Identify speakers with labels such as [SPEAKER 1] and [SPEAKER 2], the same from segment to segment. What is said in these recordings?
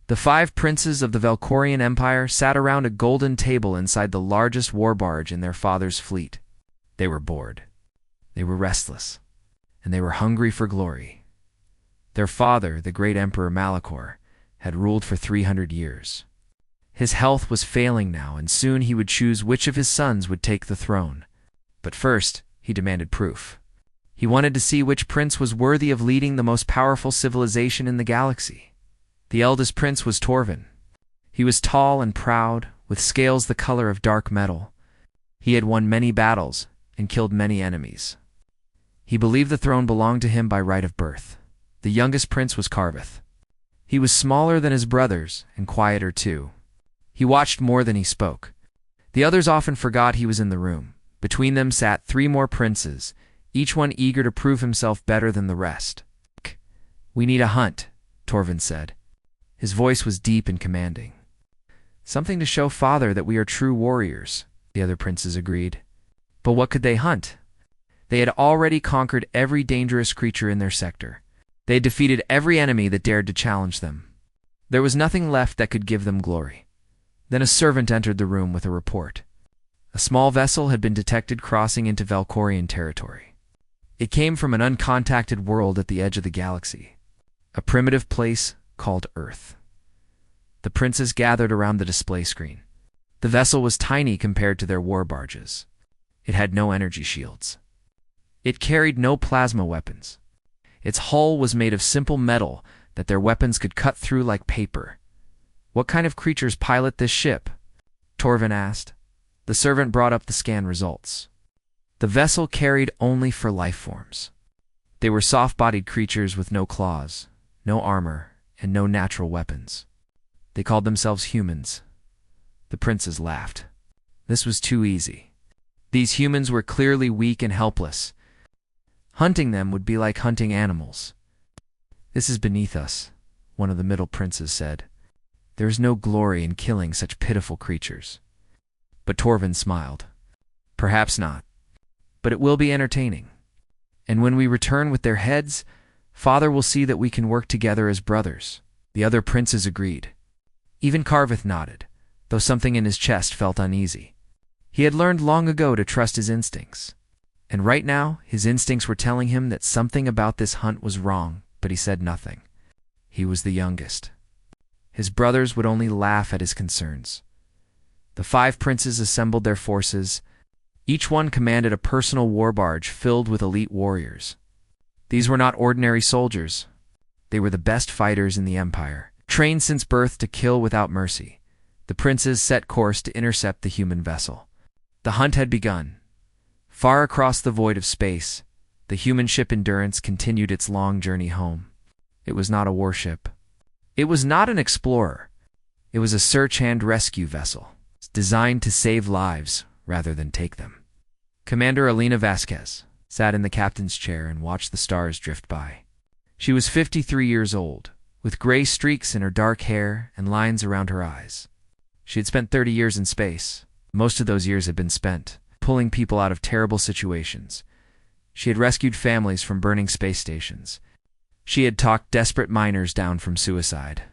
[SPEAKER 1] The 5 princes of the Valkorian Empire sat around a golden table inside the largest war barge in their father's fleet. They were bored. They were restless. And they were hungry for glory. Their father, the great Emperor Malachor, had ruled for 300 years. His health was failing now, and soon he would choose which of his sons would take the throne. But first, he demanded proof. He wanted to see which prince was worthy of leading the most powerful civilization in the galaxy. The eldest prince was Torvin. He was tall and proud, with scales the color of dark metal. He had won many battles and killed many enemies. He believed the throne belonged to him by right of birth. The youngest prince was Carveth. He was smaller than his brothers and quieter too. He watched more than he spoke. The others often forgot he was in the room. Between them sat 3 more princes, each one eager to prove himself better than the rest. "We need a hunt," Torvin said. His voice was deep and commanding. "Something to show father that we are true warriors," the other princes agreed. But what could they hunt? They had already conquered every dangerous creature in their sector. They had defeated every enemy that dared to challenge them. There was nothing left that could give them glory. Then a servant entered the room with a report. A small vessel had been detected crossing into Valkorian territory. It came from an uncontacted world at the edge of the galaxy, a primitive place called Earth. The princes gathered around the display screen. The vessel was tiny compared to their war barges. It had no energy shields. It carried no plasma weapons. Its hull was made of simple metal that their weapons could cut through like paper. "What kind of creatures pilot this ship?" Torvin asked. The servant brought up the scan results. The vessel carried only for life forms. They were soft-bodied creatures with no claws, no armor, and no natural weapons. They called themselves humans. The princes laughed. This was too easy. These humans were clearly weak and helpless. Hunting them would be like hunting animals. "This is beneath us," one of the middle princes said. "There is no glory in killing such pitiful creatures." But Torvin smiled. "Perhaps not. But it will be entertaining. And when we return with their heads, father will see that we can work together as brothers." The other princes agreed. Even Carveth nodded, though something in his chest felt uneasy. He had learned long ago to trust his instincts. And right now, his instincts were telling him that something about this hunt was wrong, but he said nothing. He was the youngest. His brothers would only laugh at his concerns. The 5 princes assembled their forces. Each one commanded a personal war barge filled with elite warriors. These were not ordinary soldiers. They were the best fighters in the Empire, trained since birth to kill without mercy. The princes set course to intercept the human vessel. The hunt had begun. Far across the void of space, the human ship Endurance continued its long journey home. It was not a warship. It was not an explorer. It was a search and rescue vessel, designed to save lives rather than take them. Commander Alina Vasquez sat in the captain's chair and watched the stars drift by. She was 53 years old, with gray streaks in her dark hair and lines around her eyes. She had spent 30 years in space. Most of those years had been spent pulling people out of terrible situations. She had rescued families from burning space stations. She had talked desperate miners down from suicide.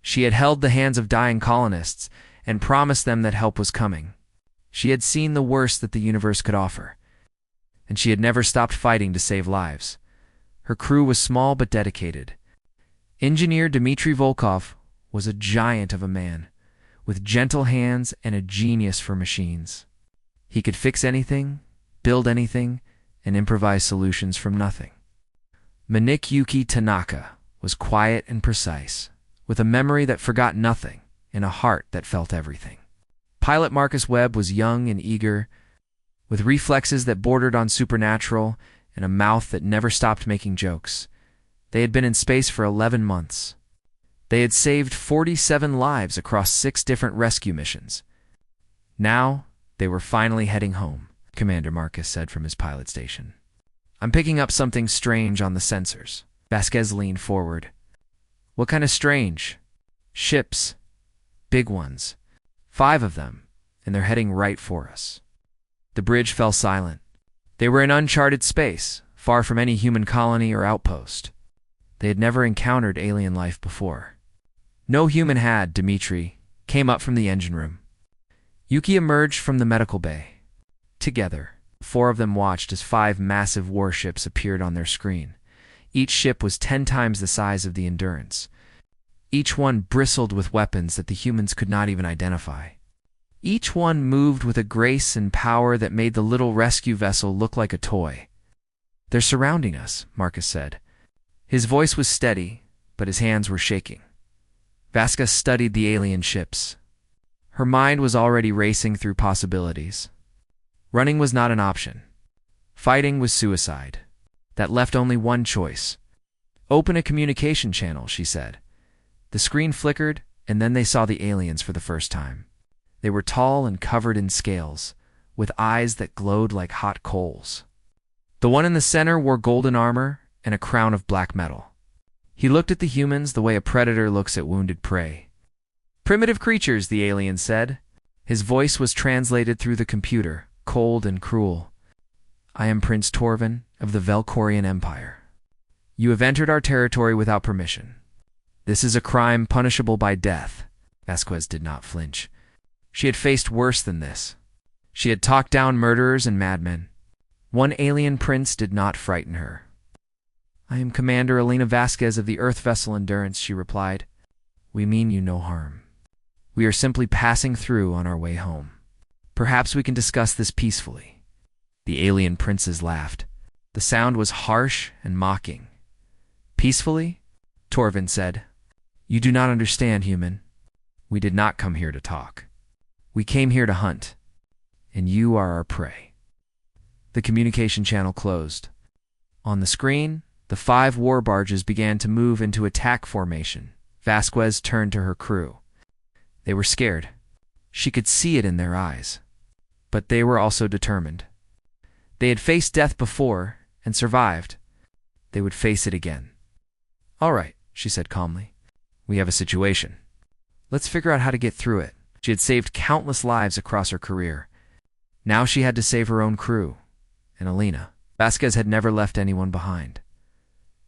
[SPEAKER 1] She had held the hands of dying colonists and promised them that help was coming. She had seen the worst that the universe could offer, and she had never stopped fighting to save lives. Her crew was small but dedicated. Engineer Dmitry Volkov was a giant of a man, with gentle hands and a genius for machines. He could fix anything, build anything, and improvise solutions from nothing. Yuki Tanaka was quiet and precise, with a memory that forgot nothing and a heart that felt everything. Pilot Marcus Webb was young and eager, with reflexes that bordered on supernatural and a mouth that never stopped making jokes. They had been in space for 11 months. They had saved 47 lives across 6 different rescue missions. Now, they were finally heading home, Commander Marcus said from his pilot station. "I'm picking up something strange on the sensors." Vasquez leaned forward. "What kind of strange?" "Ships. Big ones. 5 of them, and they're heading right for us." The bridge fell silent. They were in uncharted space, far from any human colony or outpost. They had never encountered alien life before. No human had, Dmitri came up from the engine room. Yuki emerged from the medical bay. Together, 4 of them watched as 5 massive warships appeared on their screen. Each ship was 10 times the size of the Endurance. Each one bristled with weapons that the humans could not even identify. Each one moved with a grace and power that made the little rescue vessel look like a toy. "They're surrounding us," Marcus said. His voice was steady, but his hands were shaking. Vasquez studied the alien ships. Her mind was already racing through possibilities. Running was not an option. Fighting was suicide. That left only one choice. "Open a communication channel," she said. The screen flickered, and then they saw the aliens for the first time. They were tall and covered in scales, with eyes that glowed like hot coals. The one in the center wore golden armor and a crown of black metal. He looked at the humans the way a predator looks at wounded prey. "Primitive creatures," the alien said. His voice was translated through the computer, cold and cruel. "I am Prince Torvin of the Valkorian Empire. You have entered our territory without permission. This is a crime punishable by death." Vasquez did not flinch. She had faced worse than this. She had talked down murderers and madmen. One alien prince did not frighten her. "I am Commander Elena Vasquez of the Earth vessel Endurance," she replied. "We mean you no harm. We are simply passing through on our way home. Perhaps we can discuss this peacefully." The alien princes laughed. The sound was harsh and mocking. "Peacefully?" Torvin said. "You do not understand, human. We did not come here to talk. We came here to hunt, and you are our prey." The communication channel closed. On the screen, the 5 war barges began to move into attack formation. Vasquez turned to her crew. They were scared. She could see it in their eyes. But they were also determined. They had faced death before and survived. They would face it again. "All right," she said calmly. "We have a situation. Let's figure out how to get through it." She had saved countless lives across her career. Now she had to save her own crew, and Elena. Vasquez had never left anyone behind.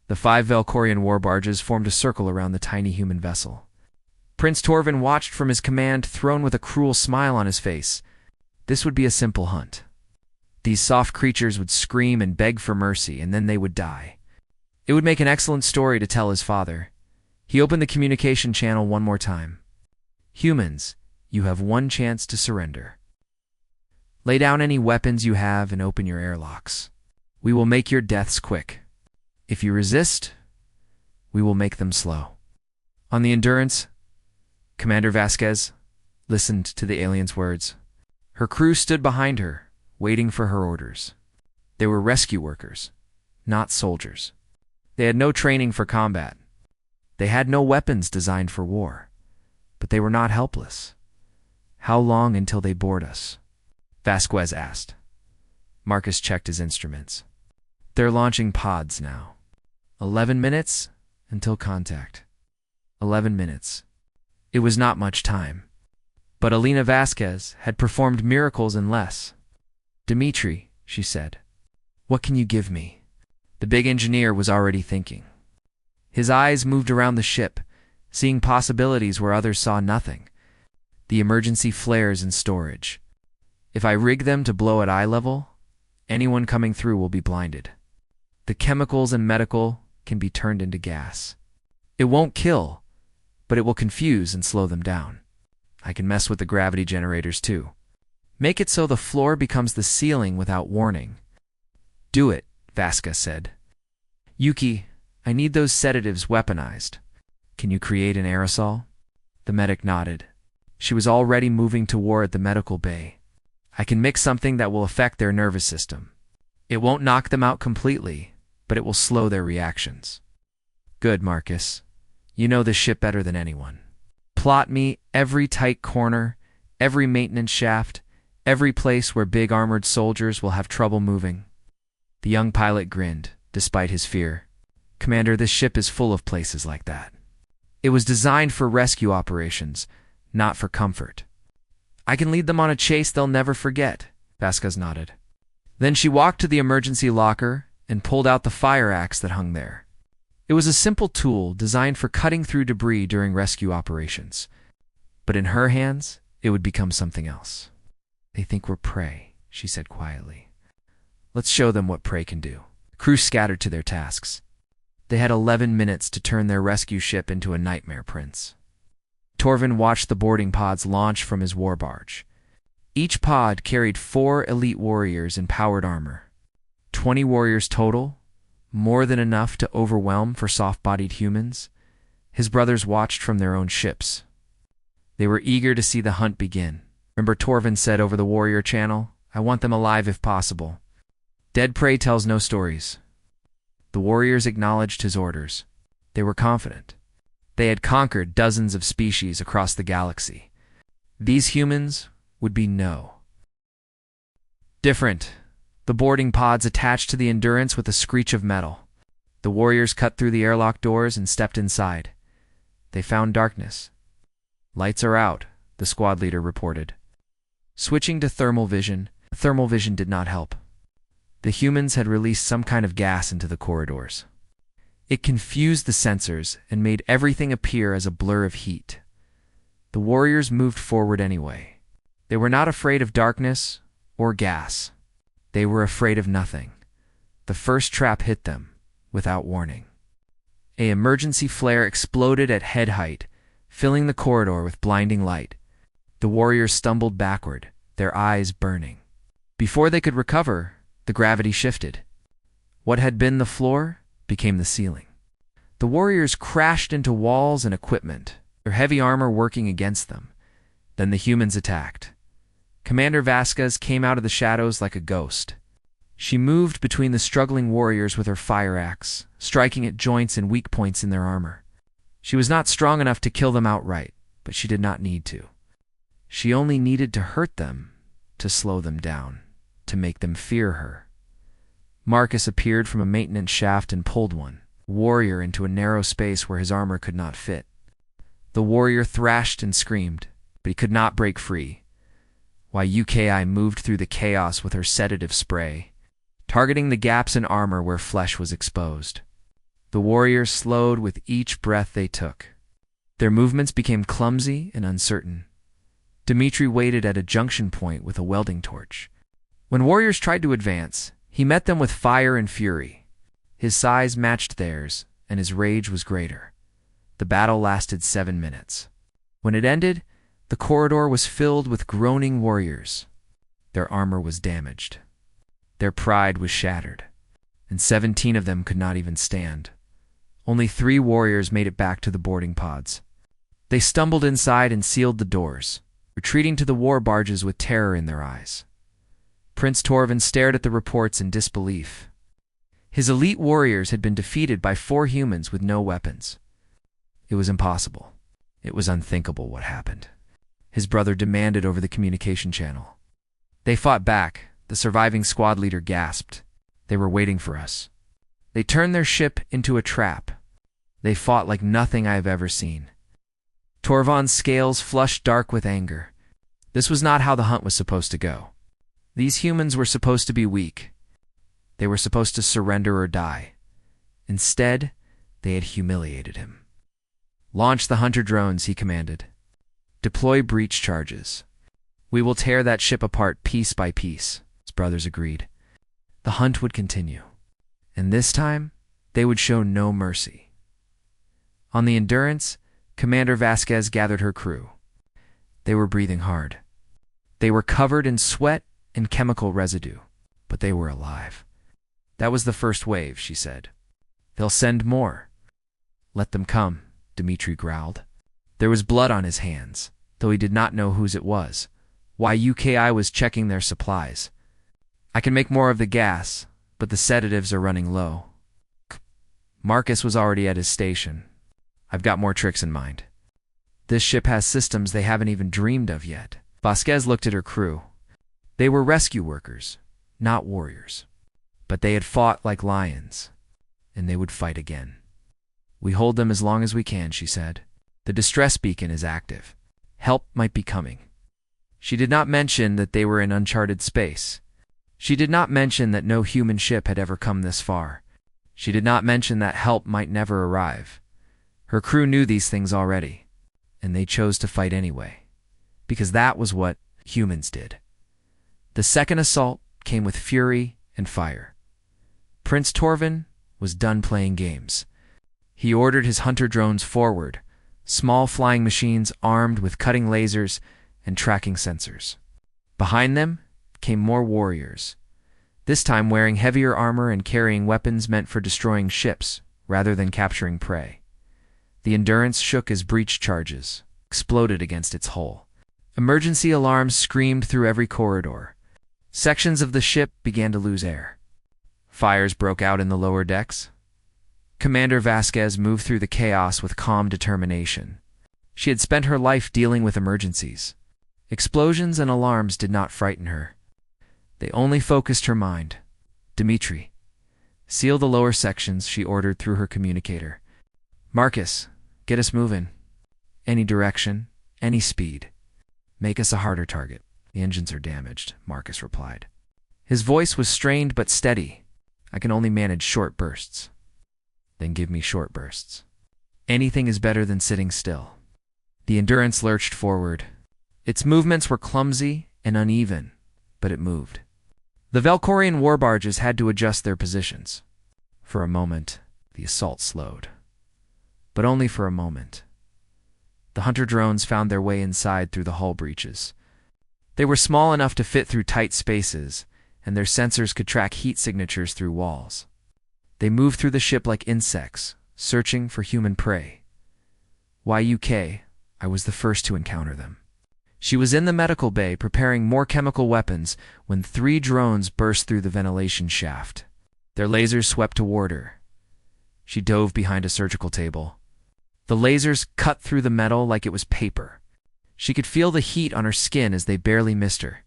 [SPEAKER 1] The 5 Valkorian war barges formed a circle around the tiny human vessel. Prince Torvin watched from his command throne with a cruel smile on his face. This would be a simple hunt. These soft creatures would scream and beg for mercy, and then they would die. It would make an excellent story to tell his father. He opened the communication channel one more time. "Humans, you have one chance to surrender. Lay down any weapons you have and open your airlocks. We will make your deaths quick. If you resist, we will make them slow." On the Endurance, Commander Vasquez listened to the alien's words. Her crew stood behind her, waiting for her orders. They were rescue workers, not soldiers. They had no training for combat. They had no weapons designed for war. But they were not helpless. "How long until they board us?" Vasquez asked. Marcus checked his instruments. "They're launching pods now. 11 minutes until contact." 11 minutes. It was not much time. But Elena Vasquez had performed miracles in less. "Dmitri," she said, "what can you give me?" The big engineer was already thinking. His eyes moved around the ship, seeing possibilities where others saw nothing. The emergency flares in storage. If I rig them to blow at eye level, anyone coming through will be blinded. The chemicals and medical can be turned into gas. It won't kill, but it will confuse and slow them down. I can mess with the gravity generators too. Make it so the floor becomes the ceiling without warning. "Do it," Vasquez said. "Yuki, I need those sedatives weaponized. Can you create an aerosol?" The medic nodded. She was already moving toward the medical bay. "I can mix something that will affect their nervous system. It won't knock them out completely, but it will slow their reactions." "Good, Marcus. You know the ship better than anyone. Plot me every tight corner, every maintenance shaft, every place where big armored soldiers will have trouble moving." The young pilot grinned, despite his fear. "Commander, this ship is full of places like that. It was designed for rescue operations, not for comfort. I can lead them on a chase they'll never forget." Vasquez nodded. Then she walked to the emergency locker and pulled out the fire axe that hung there. It was a simple tool designed for cutting through debris during rescue operations. But in her hands, it would become something else. "They think we're prey," she said quietly. "Let's show them what prey can do." The crew scattered to their tasks. They had 11 minutes to turn their rescue ship into a nightmare prince. Torvin watched the boarding pods launch from his war barge. Each pod carried 4 elite warriors in powered armor. 20 warriors total, more than enough to overwhelm for soft-bodied humans. His brothers watched from their own ships. They were eager to see the hunt begin. "Remember," Torvin said over the warrior channel, "I want them alive if possible. Dead prey tells no stories." The warriors acknowledged his orders. They were confident. They had conquered dozens of species across the galaxy. These humans would be different. The boarding pods attached to the Endurance with a screech of metal. The warriors cut through the airlock doors and stepped inside. They found darkness. "Lights are out," the squad leader reported. Switching to thermal vision did not help. The humans had released some kind of gas into the corridors. It confused the sensors and made everything appear as a blur of heat. The warriors moved forward anyway. They were not afraid of darkness or gas. They were afraid of nothing. The first trap hit them, without warning. An emergency flare exploded at head height, filling the corridor with blinding light. The warriors stumbled backward, their eyes burning. Before they could recover, the gravity shifted. What had been the floor became the ceiling. The warriors crashed into walls and equipment, their heavy armor working against them. Then the humans attacked. Commander Vasquez came out of the shadows like a ghost. She moved between the struggling warriors with her fire axe, striking at joints and weak points in their armor. She was not strong enough to kill them outright, but she did not need to. She only needed to hurt them, to slow them down, to make them fear her. Marcus appeared from a maintenance shaft and pulled one warrior into a narrow space where his armor could not fit. The warrior thrashed and screamed, but he could not break free. While UKI moved through the chaos with her sedative spray, targeting the gaps in armor where flesh was exposed. The warriors slowed with each breath they took. Their movements became clumsy and uncertain. Dimitri waited at a junction point with a welding torch. When warriors tried to advance, he met them with fire and fury. His size matched theirs, and his rage was greater. The battle lasted 7 minutes. When it ended, the corridor was filled with groaning warriors. Their armor was damaged. Their pride was shattered, and 17 of them could not even stand. Only 3 warriors made it back to the boarding pods. They stumbled inside and sealed the doors, retreating to the war barges with terror in their eyes. Prince Torvin stared at the reports in disbelief. His elite warriors had been defeated by 4 humans with no weapons. It was impossible. It was unthinkable what happened. His brother demanded over the communication channel. "They fought back," the surviving squad leader gasped. "They were waiting for us. They turned their ship into a trap. They fought like nothing I have ever seen." Torvin's scales flushed dark with anger. This was not how the hunt was supposed to go. These humans were supposed to be weak. They were supposed to surrender or die. Instead, they had humiliated him. "Launch the hunter drones," he commanded. "Deploy breach charges. We will tear that ship apart piece by piece," his brothers agreed. The hunt would continue, and this time, they would show no mercy. On the Endurance, Commander Vasquez gathered her crew. They were breathing hard. They were covered in sweat and chemical residue, but they were alive. "That was the first wave," she said. "They'll send more." "Let them come," Dimitri growled. There was blood on his hands, though he did not know whose it was. Why UKI was checking their supplies. "I can make more of the gas, but the sedatives are running low." Marcus was already at his station. "I've got more tricks in mind. This ship has systems they haven't even dreamed of yet." Vasquez looked at her crew. They were rescue workers, not warriors. But they had fought like lions, and they would fight again. "We hold them as long as we can," she said. "The distress beacon is active. Help might be coming." She did not mention that they were in uncharted space. She did not mention that no human ship had ever come this far. She did not mention that help might never arrive. Her crew knew these things already, and they chose to fight anyway, because that was what humans did. The second assault came with fury and fire. Prince Torvin was done playing games. He ordered his hunter drones forward, small flying machines armed with cutting lasers and tracking sensors. Behind them came more warriors, this time wearing heavier armor and carrying weapons meant for destroying ships rather than capturing prey. The Endurance shook as breach charges exploded against its hull. Emergency alarms screamed through every corridor. Sections of the ship began to lose air. Fires broke out in the lower decks. Commander Vasquez moved through the chaos with calm determination. She had spent her life dealing with emergencies. Explosions and alarms did not frighten her. They only focused her mind. Dimitri, seal the lower sections, she ordered through her communicator. Marcus, get us moving. Any direction, any speed. Make us a harder target. The engines are damaged, Marcus replied. His voice was strained but steady. I can only manage short bursts. Then give me short bursts. Anything is better than sitting still. The Endurance lurched forward. Its movements were clumsy and uneven, but it moved. The Valkorian war barges had to adjust their positions. For a moment, the assault slowed. But only for a moment. The hunter drones found their way inside through the hull breaches. They were small enough to fit through tight spaces, and their sensors could track heat signatures through walls. They moved through the ship like insects, searching for human prey. YUK, I was the first to encounter them. She was in the medical bay preparing more chemical weapons when 3 drones burst through the ventilation shaft. Their lasers swept toward her. She dove behind a surgical table. The lasers cut through the metal like it was paper. She could feel the heat on her skin as they barely missed her.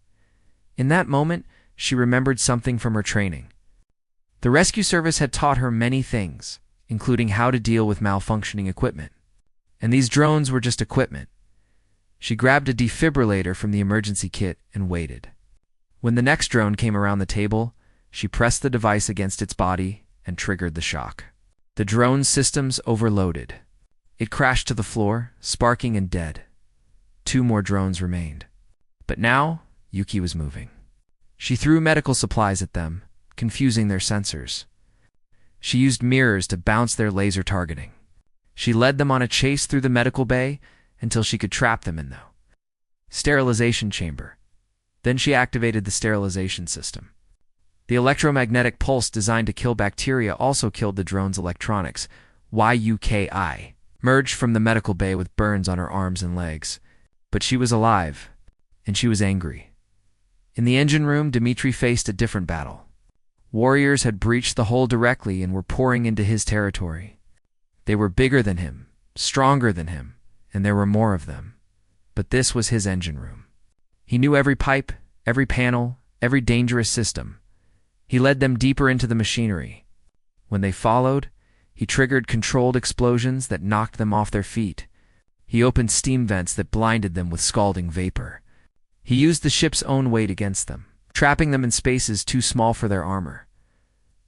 [SPEAKER 1] In that moment, she remembered something from her training. The rescue service had taught her many things, including how to deal with malfunctioning equipment. And these drones were just equipment. She grabbed a defibrillator from the emergency kit and waited. When the next drone came around the table, she pressed the device against its body and triggered the shock. The drone's systems overloaded. It crashed to the floor, sparking and dead. 2 more drones remained. But now, Yuki was moving. She threw medical supplies at them, confusing their sensors. She used mirrors to bounce their laser targeting. She led them on a chase through the medical bay until she could trap them in the sterilization chamber. Then she activated the sterilization system. The electromagnetic pulse designed to kill bacteria also killed the drone's electronics. YUKI merged from the medical bay with burns on her arms and legs. But she was alive, and she was angry. In the engine room, Dimitri faced a different battle. Warriors had breached the hull directly and were pouring into his territory. They were bigger than him, stronger than him, and there were more of them. But this was his engine room. He knew every pipe, every panel, every dangerous system. He led them deeper into the machinery. When they followed, he triggered controlled explosions that knocked them off their feet. He opened steam vents that blinded them with scalding vapor. He used the ship's own weight against them, trapping them in spaces too small for their armor.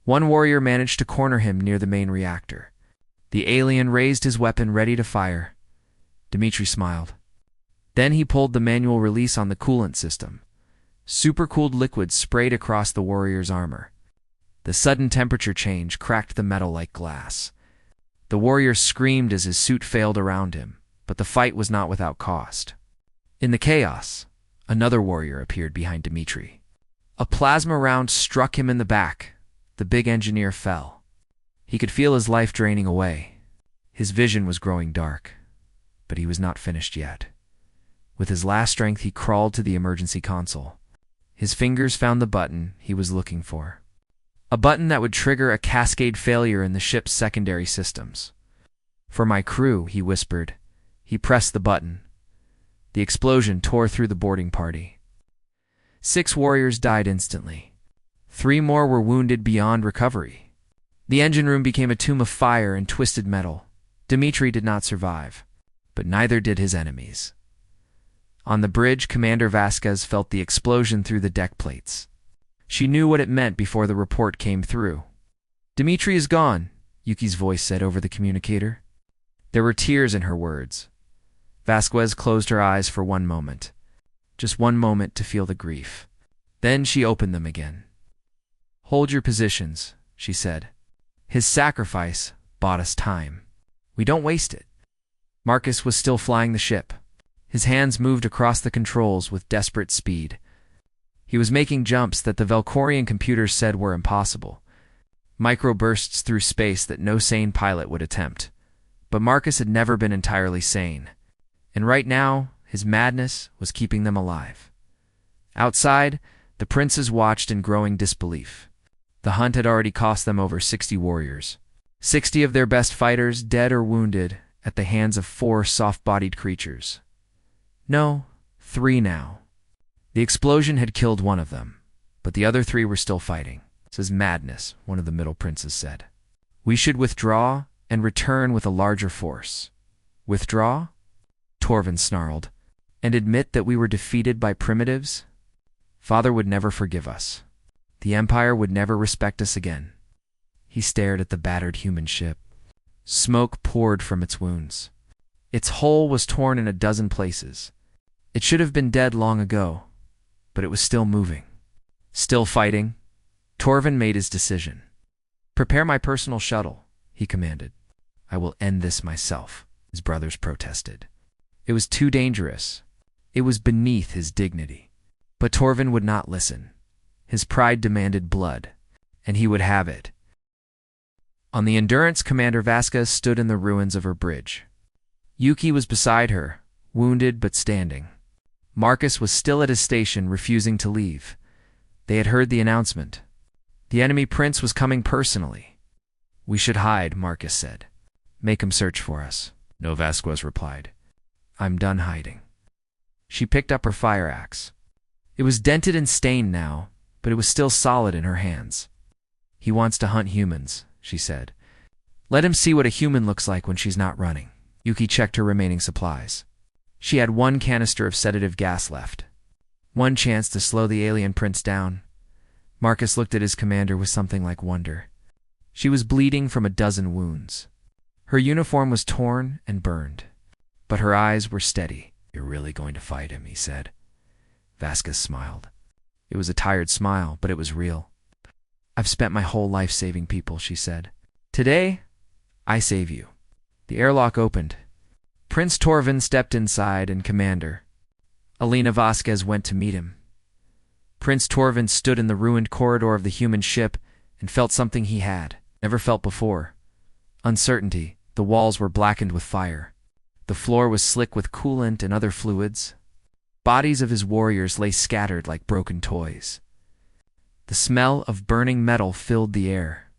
[SPEAKER 1] One warrior managed to corner him near the main reactor. The alien raised his weapon ready to fire. Dimitri smiled. Then he pulled the manual release on the coolant system. Supercooled liquid sprayed across the warrior's armor. The sudden temperature change cracked the metal like glass. The warrior screamed as his suit failed around him, but the fight was not without cost. In the chaos, another warrior appeared behind Dimitri. A plasma round struck him in the back. The big engineer fell. He could feel his life draining away. His vision was growing dark, but he was not finished yet. With his last strength, he crawled to the emergency console. His fingers found the button he was looking for. A button that would trigger a cascade failure in the ship's secondary systems. For my crew, he whispered. He pressed the button. The explosion tore through the boarding party. 6 warriors died instantly. 3 more were wounded beyond recovery. The engine room became a tomb of fire and twisted metal. Dimitri did not survive, but neither did his enemies. On the bridge, Commander Vasquez felt the explosion through the deck plates. She knew what it meant before the report came through. Dmitri is gone, Yuki's voice said over the communicator. There were tears in her words. Vasquez closed her eyes for one moment. Just one moment to feel the grief. Then she opened them again. Hold your positions, she said. His sacrifice bought us time. We don't waste it. Marcus was still flying the ship. His hands moved across the controls with desperate speed. He was making jumps that the Valkorian computers said were impossible. Microbursts through space that no sane pilot would attempt. But Marcus had never been entirely sane. And right now, his madness was keeping them alive. Outside, the princes watched in growing disbelief. The hunt had already cost them over 60 warriors. 60 of their best fighters dead or wounded at the hands of 4 soft-bodied creatures. No, 3 now. The explosion had killed one of them, but the other 3 were still fighting. This is madness, one of the middle princes said. We should withdraw and return with a larger force. Withdraw? Torvin snarled. And admit that we were defeated by primitives? Father would never forgive us. The Empire would never respect us again. He stared at the battered human ship. Smoke poured from its wounds. Its hull was torn in a dozen places. It should have been dead long ago, but it was still moving. Still fighting. Torvin made his decision. Prepare my personal shuttle, he commanded. I will end this myself, his brothers protested. It was too dangerous. It was beneath his dignity. But Torvin would not listen. His pride demanded blood, and he would have it. On the Endurance, Commander Vasquez stood in the ruins of her bridge. Yuki was beside her, wounded but standing. Marcus was still at his station, refusing to leave. They had heard the announcement. The enemy prince was coming personally. We should hide, Marcus said. Make him search for us. No, Vasquez replied. I'm done hiding. She picked up her fire axe. It was dented and stained now, but it was still solid in her hands. He wants to hunt humans, she said. Let him see what a human looks like when she's not running. Yuki checked her remaining supplies. She had 1 canister of sedative gas left. One chance to slow the alien prince down. Marcus looked at his commander with something like wonder. She was bleeding from a dozen wounds. Her uniform was torn and burned, but her eyes were steady. You're really going to fight him, he said. Vasquez smiled. It was a tired smile, but it was real. I've spent my whole life saving people, she said. Today, I save you. The airlock opened. Prince Torvin stepped inside and Commander Elena Vasquez went to meet him. Prince Torvin stood in the ruined corridor of the human ship and felt something he had never felt before. Uncertainty. The walls were blackened with fire. The floor was slick with coolant and other fluids. Bodies of his warriors lay scattered like broken toys. The smell of burning metal filled the air.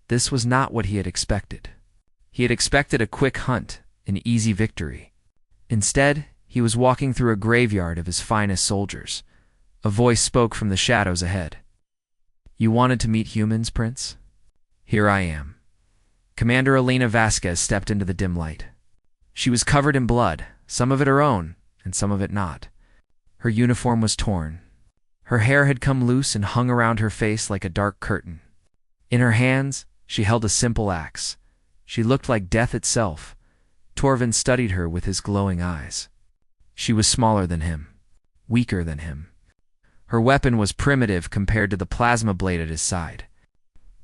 [SPEAKER 1] This was not what he had expected. He had expected a quick hunt, an easy victory. Instead, he was walking through a graveyard of his finest soldiers. A voice spoke from the shadows ahead. You wanted to meet humans, Prince? Here I am. Commander Elena Vasquez stepped into the dim light. She was covered in blood, some of it her own, and some of it not. Her uniform was torn. Her hair had come loose and hung around her face like a dark curtain. In her hands, she held a simple axe. She looked like death itself. Torvin studied her with his glowing eyes. She was smaller than him, weaker than him. Her weapon was primitive compared to the plasma blade at his side.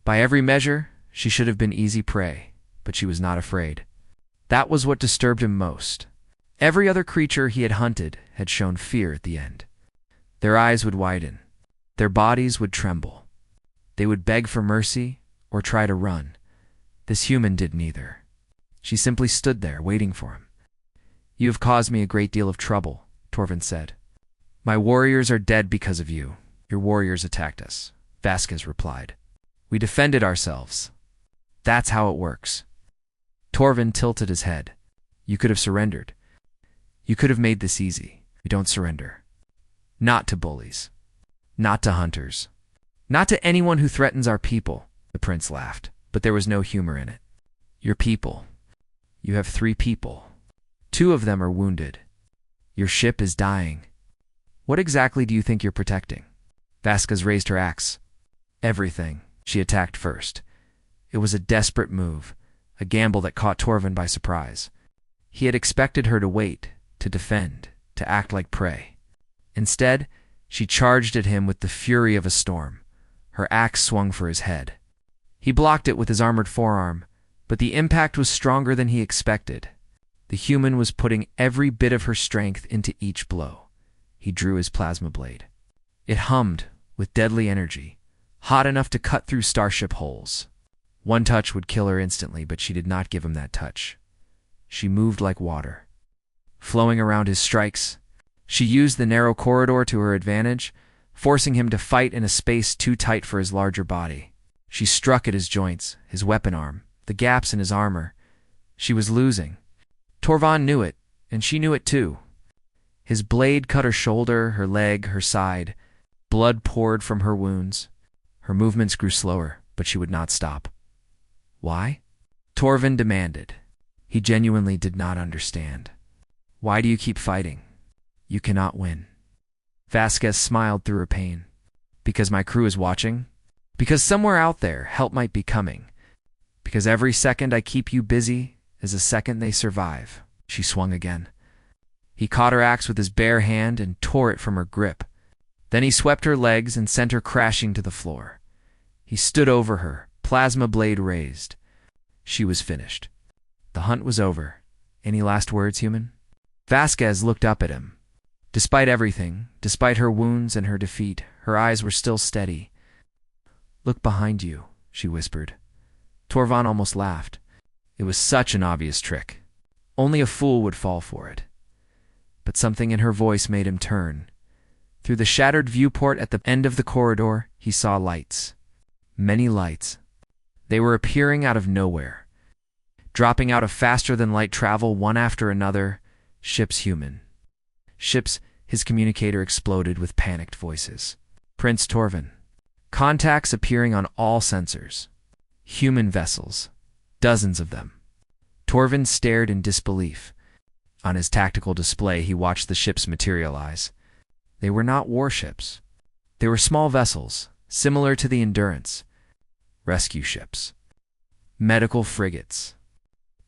[SPEAKER 1] By every measure, she should have been easy prey, but she was not afraid. That was what disturbed him most. Every other creature he had hunted had shown fear at the end. Their eyes would widen. Their bodies would tremble. They would beg for mercy or try to run. This human did neither. She simply stood there, waiting for him. You have caused me a great deal of trouble, Torvin said. My warriors are dead because of you. Your warriors attacked us, Vasquez replied. We defended ourselves. That's how it works. Torvin tilted his head. You could have surrendered. You could have made this easy. We don't surrender. Not to bullies. Not to hunters. Not to anyone who threatens our people, the prince laughed, but there was no humor in it. Your people. You have 3 people. 2 of them are wounded. Your ship is dying. What exactly do you think you're protecting? Vasquez raised her axe. Everything. She attacked first. It was a desperate move, a gamble that caught Torvin by surprise. He had expected her to wait, to defend, to act like prey. Instead, she charged at him with the fury of a storm. Her axe swung for his head. He blocked it with his armored forearm, but the impact was stronger than he expected. The human was putting every bit of her strength into each blow. He drew his plasma blade. It hummed with deadly energy, hot enough to cut through starship hulls. One touch would kill her instantly, but she did not give him that touch. She moved like water, flowing around his strikes. She used the narrow corridor to her advantage, forcing him to fight in a space too tight for his larger body. She struck at his joints, his weapon arm, the gaps in his armor. She was losing. Torvin knew it, and she knew it too. His blade cut her shoulder, her leg, her side. Blood poured from her wounds. Her movements grew slower, but she would not stop. Why? Torvin demanded. He genuinely did not understand. Why do you keep fighting? You cannot win. Vasquez smiled through her pain. Because my crew is watching? Because somewhere out there, help might be coming. Because every second I keep you busy is a second they survive. She swung again. He caught her axe with his bare hand and tore it from her grip. Then he swept her legs and sent her crashing to the floor. He stood over her, plasma blade raised. She was finished. The hunt was over. Any last words, human? Vasquez looked up at him. Despite everything, despite her wounds and her defeat, her eyes were still steady. Look behind you, she whispered. Torvin almost laughed. It was such an obvious trick. Only a fool would fall for it. But something in her voice made him turn. Through the shattered viewport at the end of the corridor, he saw lights. Many lights. They were appearing out of nowhere, dropping out of faster-than-light travel one after another. Ships, human. Ships, his communicator exploded with panicked voices. Prince Torvin. Contacts appearing on all sensors. Human vessels. Dozens of them. Torvin stared in disbelief. On his tactical display, he watched the ships materialize. They were not warships. They were small vessels, similar to the Endurance. Rescue ships. Medical frigates.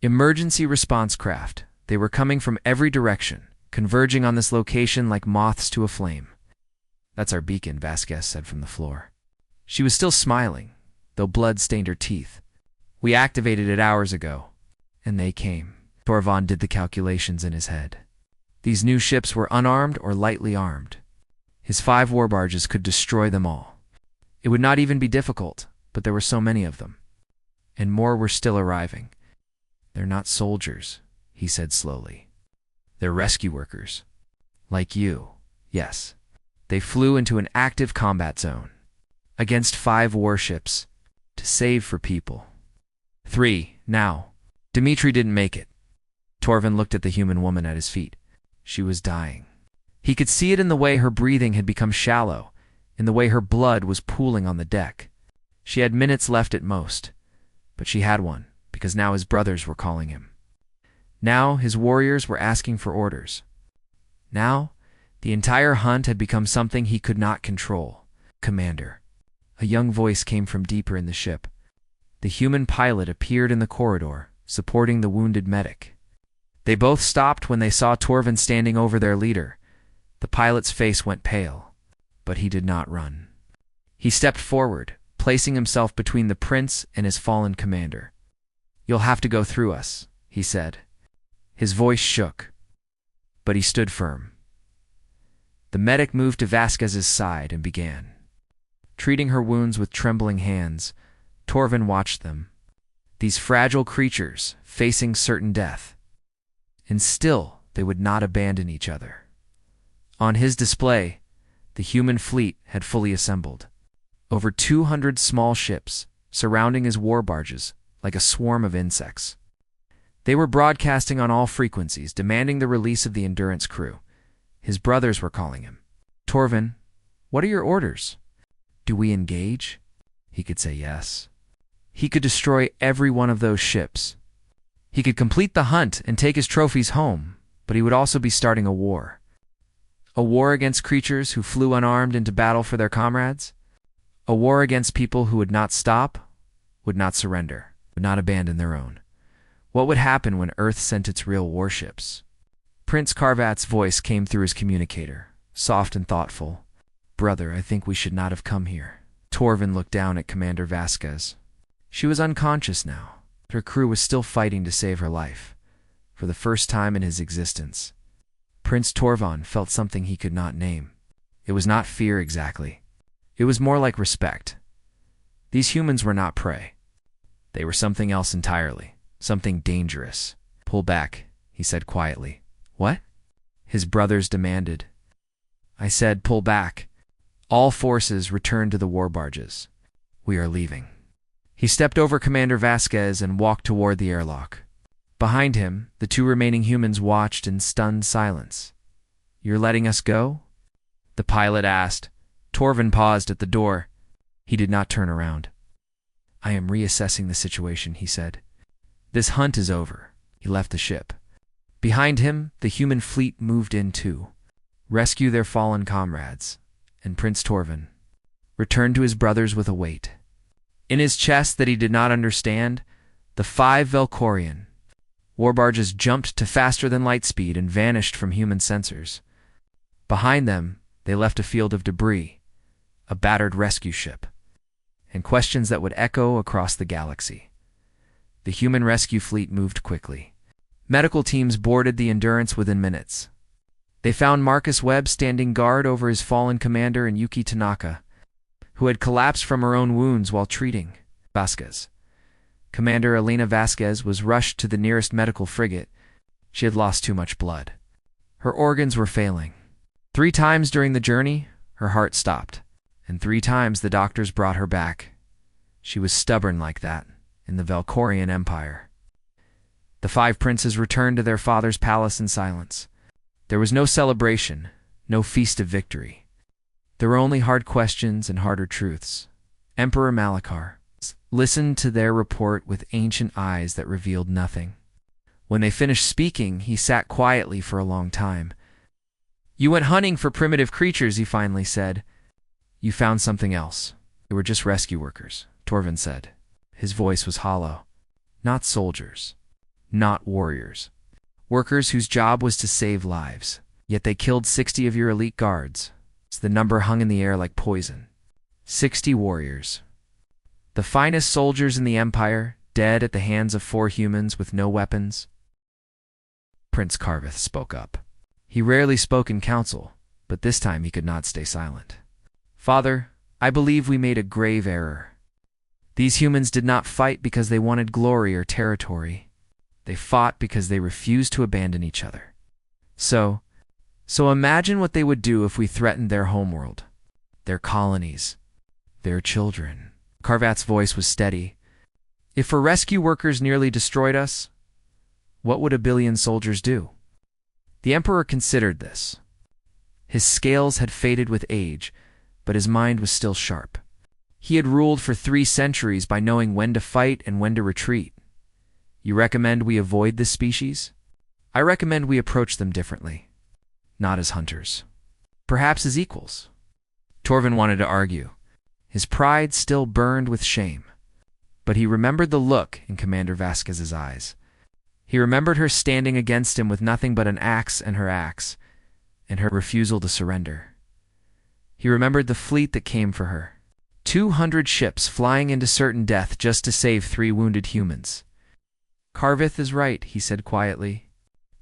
[SPEAKER 1] Emergency response craft. They were coming from every direction, converging on this location like moths to a flame. That's our beacon, Vasquez said from the floor. She was still smiling, though blood stained her teeth. We activated it hours ago, and they came. Torvin did the calculations in his head. These new ships were unarmed or lightly armed. His 5 warbarges could destroy them all. It would not even be difficult, but there were so many of them. And more were still arriving. They're not soldiers, he said slowly. They're rescue workers. Like you, yes. They flew into an active combat zone. Against 5 warships. To save for people. 3, now. Dmitri didn't make it. Torvin looked at the human woman at his feet. She was dying. He could see it in the way her breathing had become shallow, in the way her blood was pooling on the deck. She had minutes left at most, but she had one, because now his brothers were calling him. Now his warriors were asking for orders. Now, the entire hunt had become something he could not control. Commander. A young voice came from deeper in the ship. The human pilot appeared in the corridor, supporting the wounded medic. They both stopped when they saw Torvin standing over their leader. The pilot's face went pale, but he did not run. He stepped forward, placing himself between the prince and his fallen commander. You'll have to go through us, he said. His voice shook, but he stood firm. The medic moved to Vasquez's side and began. Treating her wounds with trembling hands, Torvin watched them. These fragile creatures facing certain death. And still they would not abandon each other. On his display, the human fleet had fully assembled. Over 200 small ships surrounding his war barges like a swarm of insects. They were broadcasting on all frequencies, demanding the release of the Endurance crew. His brothers were calling him. Torvin, what are your orders? Do we engage? He could say yes. He could destroy every one of those ships. He could complete the hunt and take his trophies home, but he would also be starting a war. A war against creatures who flew unarmed into battle for their comrades? A war against people who would not stop would not surrender, would not abandon their own. What would happen when Earth sent its real warships? Prince Carvat's voice came through his communicator, soft and thoughtful. "Brother, I think we should not have come here." Torvin looked down at Commander Vasquez. She was unconscious now. Her crew was still fighting to save her life. For the first time in his existence, Prince Torvin felt something he could not name. It was not fear exactly. It was more like respect. These humans were not prey. They were something else entirely, something dangerous. "Pull back," he said quietly. "What?" his brothers demanded. "I said pull back. All forces return to the war barges. We are leaving." He stepped over Commander Vasquez and walked toward the airlock. Behind him, the two remaining humans watched in stunned silence. "You're letting us go?" the pilot asked. Torvin paused at the door. He did not turn around. "I am reassessing the situation," he said. "This hunt is over." He left the ship. Behind him, the human fleet moved in too. Rescue their fallen comrades. And Prince Torvin returned to his brothers with a weight in his chest that he did not understand. The 5 Valkorian war barges jumped to faster than light speed and vanished from human sensors. Behind them, they left a field of debris, a battered rescue ship, and questions that would echo across the galaxy. The human rescue fleet moved quickly. Medical teams boarded the Endurance within minutes. They found Marcus Webb standing guard over his fallen commander and Yuki Tanaka, who had collapsed from her own wounds while treating Vasquez. Commander Elena Vasquez was rushed to the nearest medical frigate. She had lost too much blood. Her organs were failing. 3 times during the journey, her heart stopped, and 3 times the doctors brought her back. She was stubborn like that in the Valkorian Empire. The 5 princes returned to their father's palace in silence. There was no celebration, no feast of victory. There were only hard questions and harder truths. Emperor Malachar listened to their report with ancient eyes that revealed nothing. When they finished speaking, he sat quietly for a long time. "You went hunting for primitive creatures," he finally said. "You found something else. They were just rescue workers," Torvin said. His voice was hollow. "Not soldiers. Not warriors. Workers whose job was to save lives. Yet they killed 60 of your elite guards." The number hung in the air like poison. 60 warriors. The finest soldiers in the Empire, dead at the hands of 4 humans with no weapons. Prince Carveth spoke up. He rarely spoke in council, but this time he could not stay silent. "Father, I believe we made a grave error. These humans did not fight because they wanted glory or territory. They fought because they refused to abandon each other. So imagine what they would do if we threatened their homeworld, their colonies, their children." Carvat's voice was steady. "If our rescue workers nearly destroyed us, what would 1 billion soldiers do?" The Emperor considered this. His scales had faded with age, but his mind was still sharp. He had ruled for 3 centuries by knowing when to fight and when to retreat. "You recommend we avoid this species?" "I recommend we approach them differently. Not as hunters. Perhaps as equals." Torvin wanted to argue. His pride still burned with shame. But he remembered the look in Commander Vasquez's eyes. He remembered her standing against him with nothing but an axe, and her refusal to surrender. He remembered the fleet that came for her. 200 ships flying into certain death just to save 3 wounded humans. "Carveth is right," he said quietly.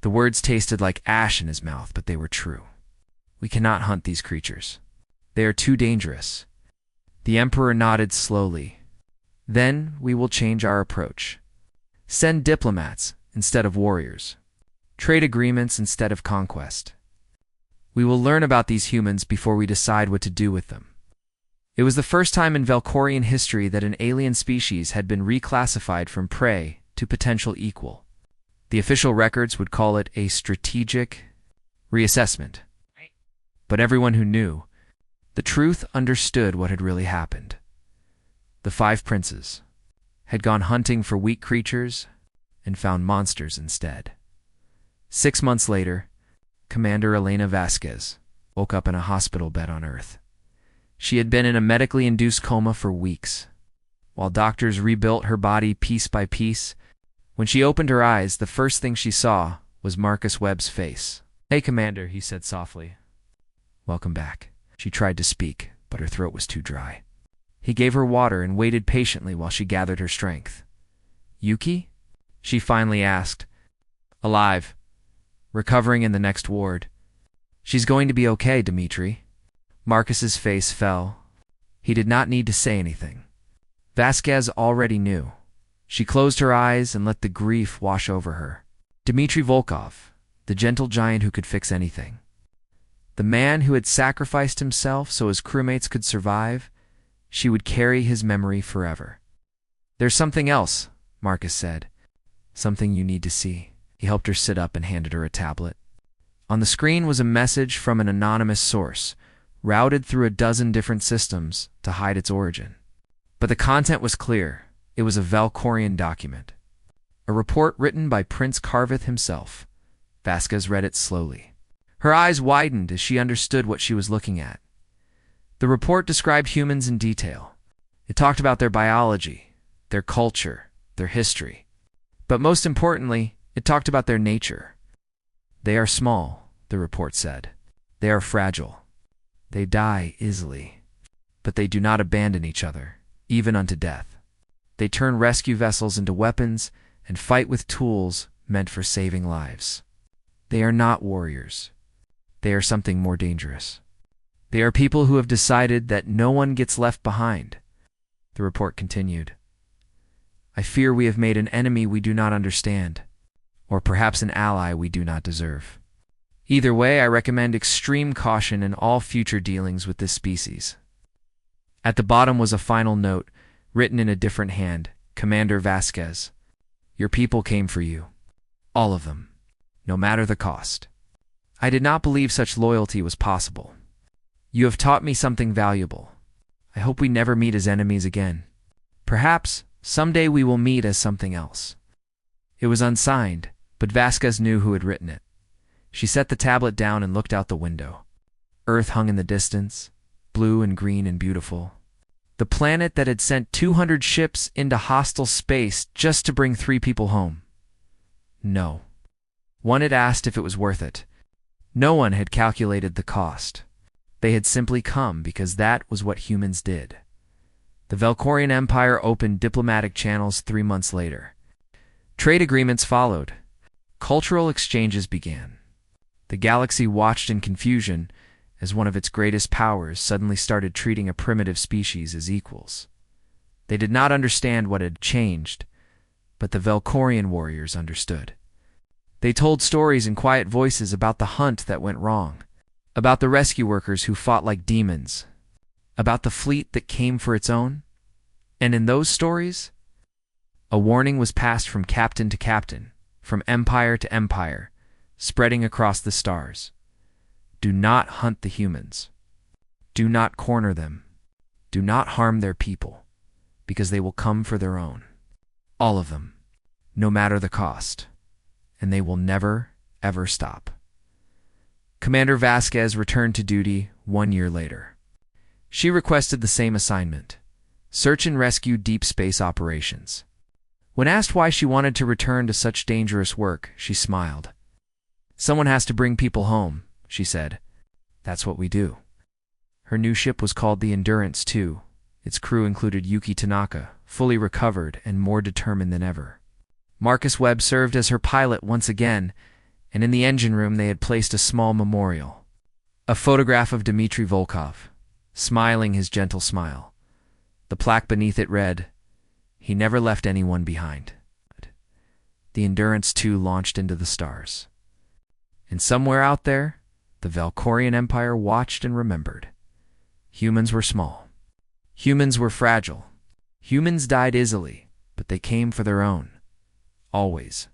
[SPEAKER 1] The words tasted like ash in his mouth, but they were true. "We cannot hunt these creatures. They are too dangerous." The Emperor nodded slowly. "Then we will change our approach. Send diplomats instead of warriors. Trade agreements instead of conquest. We will learn about these humans before we decide what to do with them." It was the first time in Valkorian history that an alien species had been reclassified from prey to potential equal. The official records would call it a strategic reassessment. But everyone who knew the truth understood what had really happened. The 5 princes had gone hunting for weak creatures and found monsters instead. 6 months later, Commander Elena Vasquez woke up in a hospital bed on Earth. She had been in a medically induced coma for weeks. while doctors rebuilt her body piece by piece. When she opened her eyes, the first thing she saw was Marcus Webb's face. "Hey, Commander," he said softly. "Welcome back." She tried to speak, but her throat was too dry. He gave her water and waited patiently while she gathered her strength. "Yuki?" she finally asked. "Alive. Recovering in the next ward. She's going to be okay, Dimitri." Marcus's face fell. He did not need to say anything. Vasquez already knew. She closed her eyes and let the grief wash over her. Dmitry Volkov, the gentle giant who could fix anything. The man who had sacrificed himself so his crewmates could survive, she would carry his memory forever. "There's something else," Marcus said. "Something you need to see." He helped her sit up and handed her a tablet. On the screen was a message from an anonymous source, routed through a dozen different systems to hide its origin. But the content was clear. It was a Valkorian document. A report written by Prince Carveth himself. Vasquez read it slowly. Her eyes widened as she understood what she was looking at. The report described humans in detail. It talked about their biology, their culture, their history. But most importantly, it talked about their nature. "They are small," the report said. "They are fragile. They die easily. But they do not abandon each other, even unto death. They turn rescue vessels into weapons and fight with tools meant for saving lives. They are not warriors. They are something more dangerous. They are people who have decided that no one gets left behind." The report continued. "I fear we have made an enemy we do not understand, or perhaps an ally we do not deserve. Either way, I recommend extreme caution in all future dealings with this species." At the bottom was a final note, written in a different hand. "Commander Vasquez, your people came for you. All of them. No matter the cost. I did not believe such loyalty was possible. You have taught me something valuable. I hope we never meet as enemies again. Perhaps someday we will meet as something else." It was unsigned, but Vasquez knew who had written it. She set the tablet down and looked out the window. Earth hung in the distance, blue and green and beautiful. The planet that had sent 200 ships into hostile space just to bring 3 people home. No. One had asked if it was worth it. No one had calculated the cost. They had simply come because that was what humans did. The Valkorian Empire opened diplomatic channels 3 months later. Trade agreements followed. Cultural exchanges began. The galaxy watched in confusion as one of its greatest powers suddenly started treating a primitive species as equals. They did not understand what had changed, but the Valkorian warriors understood. They told stories in quiet voices about the hunt that went wrong, about the rescue workers who fought like demons, about the fleet that came for its own. And in those stories, a warning was passed from captain to captain, from empire to empire, spreading across the stars. Do not hunt the humans. Do not corner them. Do not harm their people, because they will come for their own. All of them, no matter the cost. And they will never, ever stop. Commander Vasquez returned to duty 1 year later. She requested the same assignment: search and rescue deep space operations. When asked why she wanted to return to such dangerous work, she smiled. "Someone has to bring people home," she said. "That's what we do." Her new ship was called the Endurance II. Its crew included Yuki Tanaka, fully recovered and more determined than ever. Marcus Webb served as her pilot once again, and in the engine room they had placed a small memorial. A photograph of Dmitry Volkov, smiling his gentle smile. The plaque beneath it read, "He never left anyone behind." The Endurance II launched into the stars. And somewhere out there, the Valkorian Empire watched and remembered. Humans were small. Humans were fragile. Humans died easily, but they came for their own. Always.